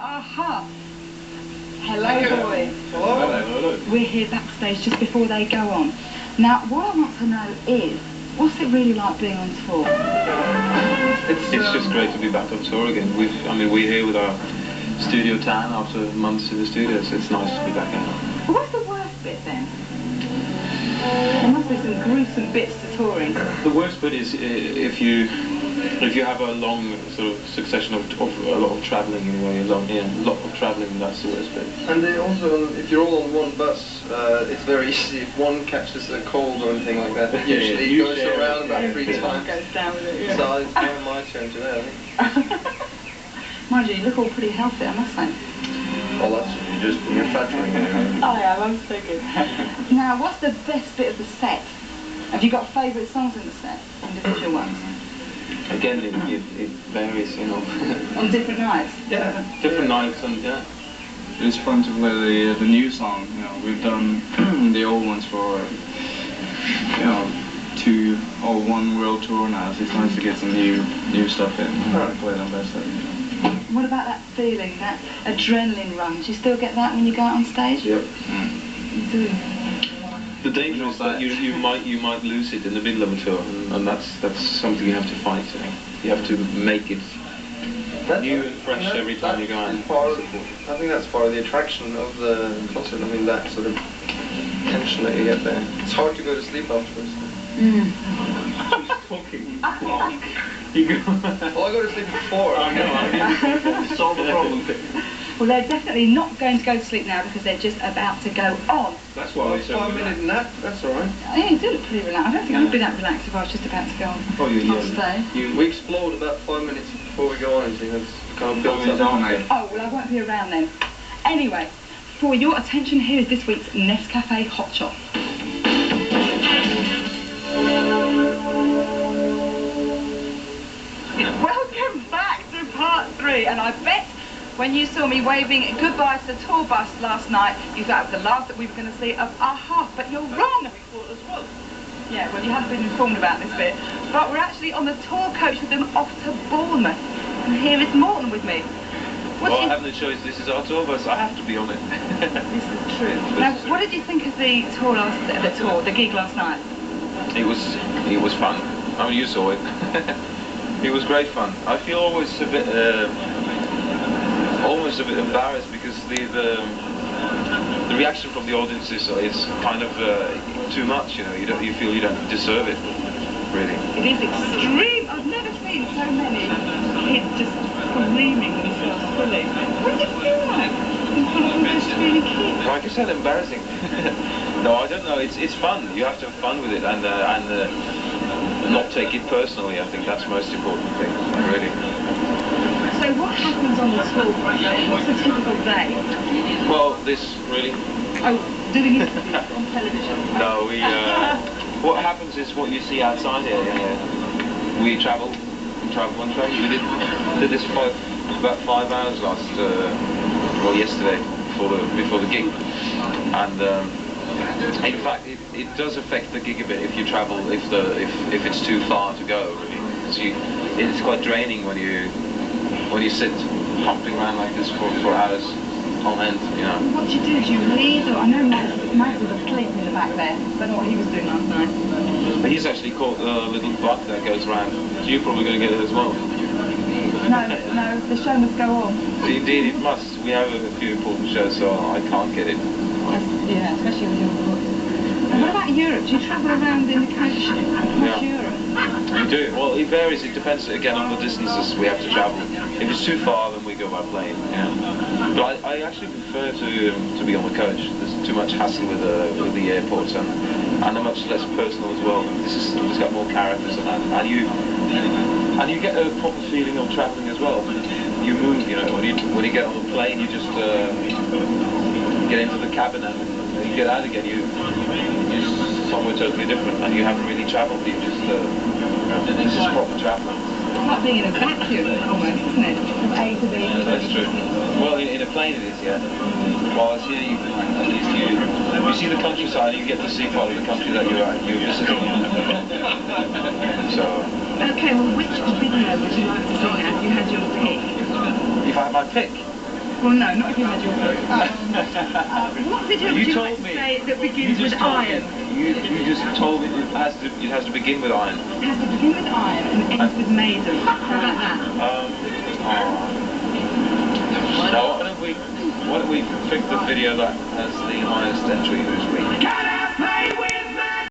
Aha! Hello, boys. Hello. Hello. We're here backstage just before they go on. Now, what I want to know is, what's it really like being on tour? It's just great to be back on tour again. We're here with our studio tan after months in the studio, so it's nice to be back out. What's the worst bit then? There must be some gruesome bits to touring. The worst bit is if you have a long sort of succession of a lot of travelling in a way, a lot of travelling, that's the worst bit. And also, if you're all on one bus, it's very easy if one catches a cold or anything like that. Usually it goes around about 3 times. Goes down with it, yeah. So it's now my turn today, I think. Mind you, you look all pretty healthy, I must say. Well, that's you're flattering me. I am, I'm so good. Now, what's the best bit of the set? Have you got favourite songs in the set? Individual ones? Again, it varies, you know. On different nights? Yeah, different nights, and yeah. It's fun to play the new song. You know, we've done the old ones for 2 or 1 world tour now. So it's nice to get some new stuff in and play them best. What about that feeling, that adrenaline run? Do you still get that when you go out on stage? Yep. You do. The danger is that you might lose it in the middle of a tour, and that's something you have to fight. You have to make it new and fresh every time you go out. I think that's part of the attraction of the concert. I mean, that sort of tension that you get there. It's hard to go to sleep afterwards. Who's talking? Well, I go to sleep before. I know. Solve the problem. Well, they're definitely not going to go to sleep now because they're just about to go on. That's why I said 5-minute nap, that's alright. Yeah, you do look pretty relaxed. I don't think I'd be that relaxed if I was just about to go on. Oh, on stage. We explode about 5 minutes before we go on, I think that's kind of built up. Oh, well, I won't be around then. Anyway, for your attention, here is this week's Nescafe Hot Shot. Welcome back to part 3, and I bet when you saw me waving goodbye to the tour bus last night, you thought it was the last that we were going to see of Aha, but you're wrong. Yeah, well, you haven't been informed about this bit, but we're actually on the tour coach with them off to Bournemouth, and here is Morton with me. Well, I have no choice. This is our tour bus. I have to be on it. This is true. Now, what did you think of the the gig last night? It was fun. I mean, you saw it. It was great fun. I feel almost a bit embarrassed because the reaction from the audience is kind of too much. You know, you feel you don't deserve it, really. It is extreme. I've never seen so many kids just screaming themselves fully. What does it feel like in front of all those screaming kids? Like I said, embarrassing. No, I don't know. It's fun. You have to have fun with it and not take it personally. I think that's the most important thing, really. So what happens on the tour? What's a typical day? Well, this really. Oh, doing interviews on television. No, what happens is what you see outside here. We travel on train. We did this for about 5 hours yesterday before the gig, and in fact it does affect the gig a bit if you travel if it's too far to go. Really, so it's quite draining when you sit pumping around like this for hours on end, you know. What do you do? Do you read? Or I know Max was asleep in the back there. I don't know what he was doing last night. But he's actually caught the little bug that goes around. So you're probably going to get it as well. No, the show must go on. Indeed, it must. We have a few important shows, so I can't get it. Yeah, especially with your voice. And what about Europe? Do you travel around in the coach across Europe? We do. Well, it varies. It depends again on the distances we have to travel. If it's too far, then we go by plane. Yeah. But I actually prefer to be on the coach. There's too much hassle with the airports and they're much less personal as well. It's got more characters and you get a proper feeling of travelling as well. You move, you know. When you get on the plane, you just get into the cabin and you get out again. You're somewhere totally different, and you haven't really travelled. You just this is proper travelling. It's like being in a vacuum almost, isn't it? From A to B. Yeah, that's true. Well, in a plane it is, yeah. While here, at least you see the countryside, and you get to see part of the country that you're visiting. So. Okay, well, which video would you like to see now if you had your pick? If I had my pick? Well, no, not if you had your book. What video would you like to say that begins with iron? You just told me it has to begin with iron. It has to begin with iron and ends with maiden. How about that? Now, why don't we pick the video that has the highest entry this week? Can I play with